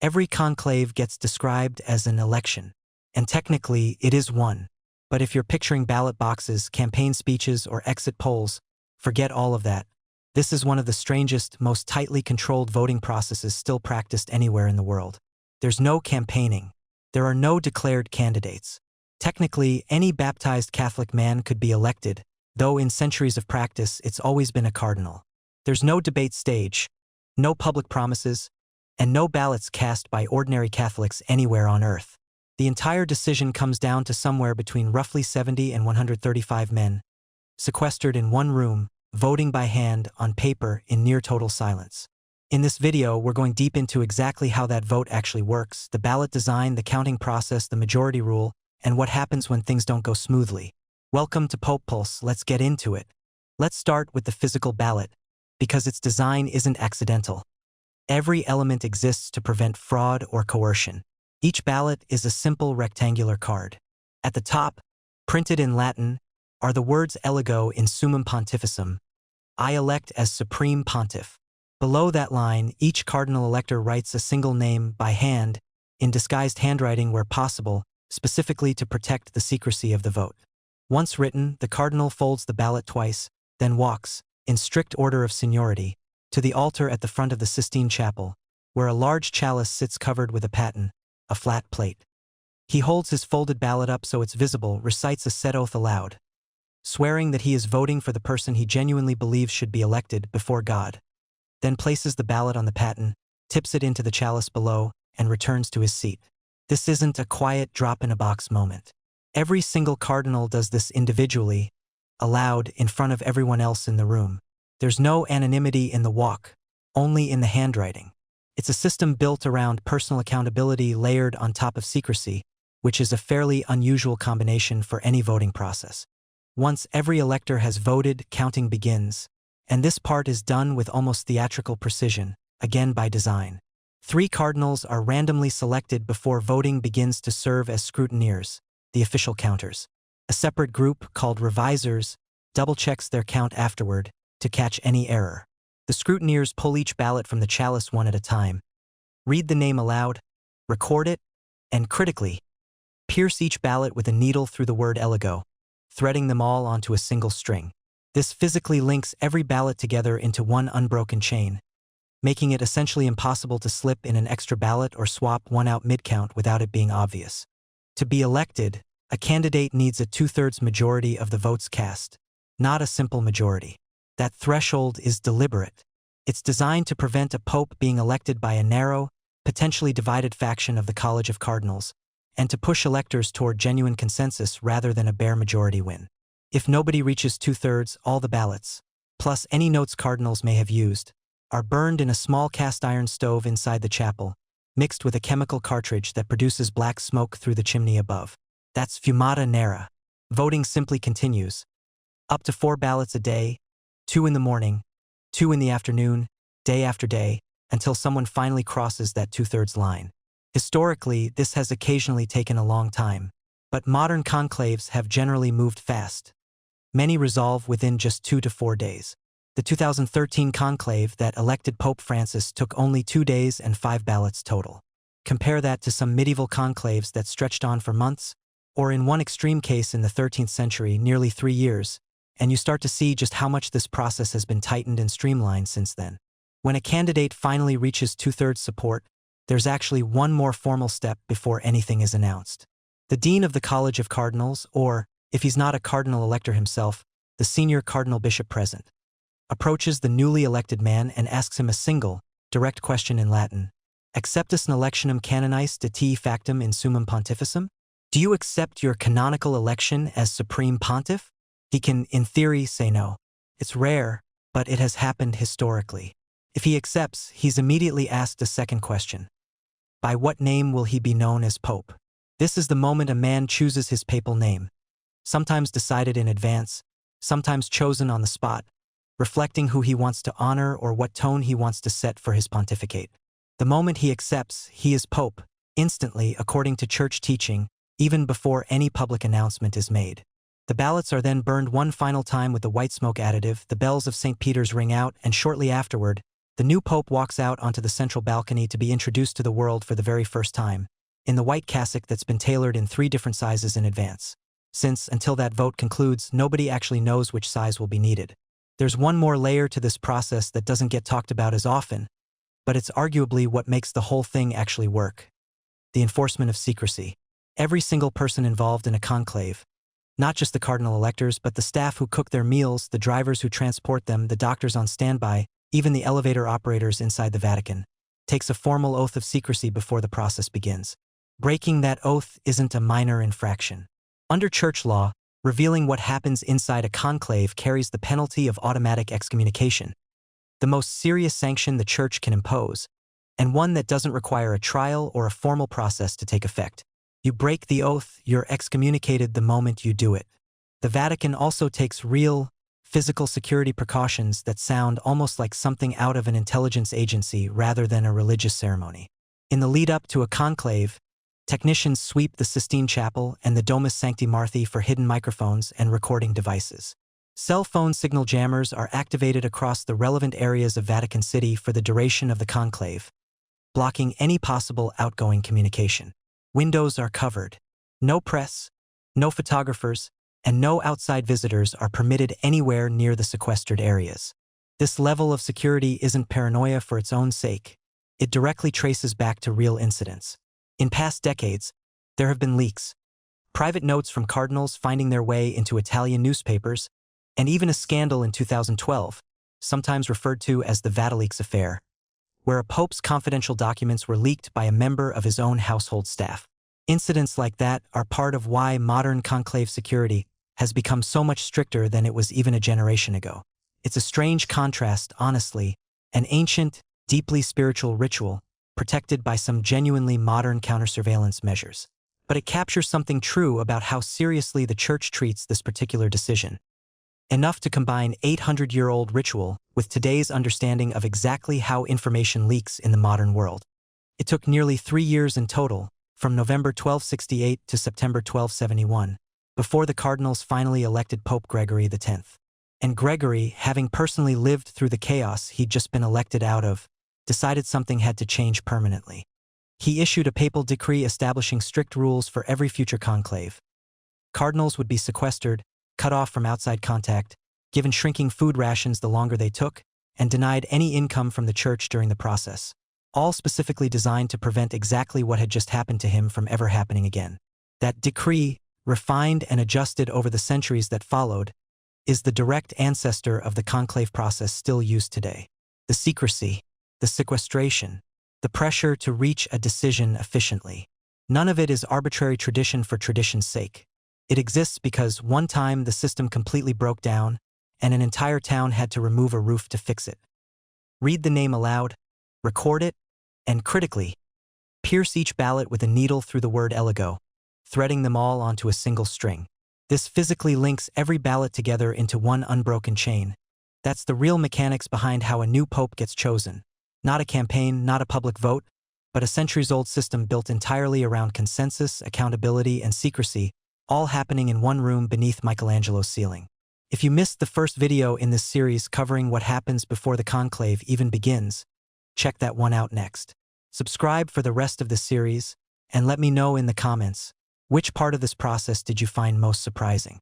Every conclave gets described as an election, and technically it is one. But if you're picturing ballot boxes, campaign speeches, or exit polls, forget all of that. This is one of the strangest, most tightly controlled voting processes still practiced anywhere in the world. There's no campaigning. There are no declared candidates. Technically, any baptized Catholic man could be elected, though in centuries of practice it's always been a cardinal. There's no debate stage, no public promises, and no ballots cast by ordinary Catholics anywhere on earth. The entire decision comes down to somewhere between roughly 70 and 135 men, sequestered in one room, voting by hand on paper in near total silence. In this video, we're going deep into exactly how that vote actually works, the ballot design, the counting process, the majority rule, and what happens when things don't go smoothly. Welcome to Pope Pulse, let's get into it. Let's start with the physical ballot, because its design isn't accidental. Every element exists to prevent fraud or coercion. Each ballot is a simple rectangular card. At the top, printed in Latin, are the words Elego in Summum Pontificem, I elect as Supreme Pontiff. Below that line, each cardinal elector writes a single name by hand, in disguised handwriting where possible, specifically to protect the secrecy of the vote. Once written, the cardinal folds the ballot twice, then walks, in strict order of seniority, to the altar at the front of the Sistine Chapel, where a large chalice sits covered with a paten, a flat plate. He holds his folded ballot up so it's visible, recites a set oath aloud, swearing that he is voting for the person he genuinely believes should be elected before God, then places the ballot on the paten, tips it into the chalice below, and returns to his seat. This isn't a quiet drop-in-a-box moment. Every single cardinal does this individually, aloud, in front of everyone else in the room. There's no anonymity in the walk, only in the handwriting. It's a system built around personal accountability layered on top of secrecy, which is a fairly unusual combination for any voting process. Once every elector has voted, counting begins, and this part is done with almost theatrical precision, again by design. 3 cardinals are randomly selected before voting begins to serve as scrutineers, the official counters. A separate group, called revisers, double-checks their count afterward to catch any error. The scrutineers pull each ballot from the chalice one at a time, read the name aloud, record it, and critically, pierce each ballot with a needle through the word Elego, threading them all onto a single string. This physically links every ballot together into one unbroken chain, making it essentially impossible to slip in an extra ballot or swap one out mid-count without it being obvious. To be elected, a candidate needs a 2/3 majority of the votes cast, not a simple majority. That threshold is deliberate. It's designed to prevent a pope being elected by a narrow, potentially divided faction of the College of Cardinals, and to push electors toward genuine consensus rather than a bare majority win. If nobody reaches 2/3, all the ballots, plus any notes cardinals may have used, are burned in a small cast-iron stove inside the chapel, mixed with a chemical cartridge that produces black smoke through the chimney above. That's fumata nera. Voting simply continues. Up to 4 ballots a day, 2 in the morning, 2 in the afternoon, day after day, until someone finally crosses that 2/3 line. Historically, this has occasionally taken a long time, but modern conclaves have generally moved fast. Many resolve within just 2 to 4 days. The 2013 conclave that elected Pope Francis took only 2 days and 5 ballots total. Compare that to some medieval conclaves that stretched on for months, or in one extreme case in the 13th century, nearly 3 years, and you start to see just how much this process has been tightened and streamlined since then. When a candidate finally reaches 2/3 support, there's actually one more formal step before anything is announced. The Dean of the College of Cardinals, or, if he's not a cardinal elector himself, the senior cardinal bishop present, approaches the newly elected man and asks him a single, direct question in Latin. Acceptus electionem canonis de te factum in summum pontificem? Do you accept your canonical election as supreme pontiff? He can, in theory, say no. It's rare, but it has happened historically. If he accepts, he's immediately asked a second question. By what name will he be known as Pope? This is the moment a man chooses his papal name, sometimes decided in advance, sometimes chosen on the spot, reflecting who he wants to honor or what tone he wants to set for his pontificate. The moment he accepts, he is Pope, instantly, according to church teaching, even before any public announcement is made. The ballots are then burned one final time with the white smoke additive, the bells of St. Peter's ring out, and shortly afterward, The new pope walks out onto the central balcony to be introduced to the world for the very first time, in the white cassock that's been tailored in 3 different sizes in advance. Since, until that vote concludes, nobody actually knows which size will be needed. There's one more layer to this process that doesn't get talked about as often, but it's arguably what makes the whole thing actually work. The enforcement of secrecy. Every single person involved in a conclave, not just the cardinal electors, but the staff who cook their meals, the drivers who transport them, the doctors on standby, even the elevator operators inside the Vatican, takes a formal oath of secrecy before the process begins. Breaking that oath isn't a minor infraction. Under church law, revealing what happens inside a conclave carries the penalty of automatic excommunication, the most serious sanction the church can impose, and one that doesn't require a trial or a formal process to take effect. You break the oath, you're excommunicated the moment you do it. The Vatican also takes real, physical security precautions that sound almost like something out of an intelligence agency rather than a religious ceremony. In the lead-up to a conclave, technicians sweep the Sistine Chapel and the Domus Sancti Marthi for hidden microphones and recording devices. Cell phone signal jammers are activated across the relevant areas of Vatican City for the duration of the conclave, blocking any possible outgoing communication. Windows are covered. No press, no photographers, and no outside visitors are permitted anywhere near the sequestered areas. This level of security isn't paranoia for its own sake. It directly traces back to real incidents. In past decades, there have been leaks, private notes from cardinals finding their way into Italian newspapers, and even a scandal in 2012, sometimes referred to as the Vatileaks affair, where a pope's confidential documents were leaked by a member of his own household staff. Incidents like that are part of why modern conclave security has become so much stricter than it was even a generation ago. It's a strange contrast, honestly, an ancient, deeply spiritual ritual, protected by some genuinely modern counter-surveillance measures. But it captures something true about how seriously the Church treats this particular decision. Enough to combine 800-year-old ritual with today's understanding of exactly how information leaks in the modern world. It took nearly 3 years in total, from November 1268 to September 1271, before the cardinals finally elected Pope Gregory X. And Gregory, having personally lived through the chaos he'd just been elected out of, decided something had to change permanently. He issued a papal decree establishing strict rules for every future conclave. Cardinals would be sequestered, cut off from outside contact, given shrinking food rations the longer they took, and denied any income from the church during the process, all specifically designed to prevent exactly what had just happened to him from ever happening again. That decree, refined and adjusted over the centuries that followed, is the direct ancestor of the conclave process still used today. The secrecy, the sequestration, the pressure to reach a decision efficiently. None of it is arbitrary tradition for tradition's sake. It exists because one time the system completely broke down, and an entire town had to remove a roof to fix it. Read the name aloud, record it, and critically, pierce each ballot with a needle through the word eligo, threading them all onto a single string. This physically links every ballot together into one unbroken chain. That's the real mechanics behind how a new pope gets chosen. Not a campaign, not a public vote, but a centuries-old system built entirely around consensus, accountability, and secrecy, all happening in one room beneath Michelangelo's ceiling. If you missed the first video in this series covering what happens before the conclave even begins, check that one out next. Subscribe for the rest of the series, and let me know in the comments, which part of this process did you find most surprising?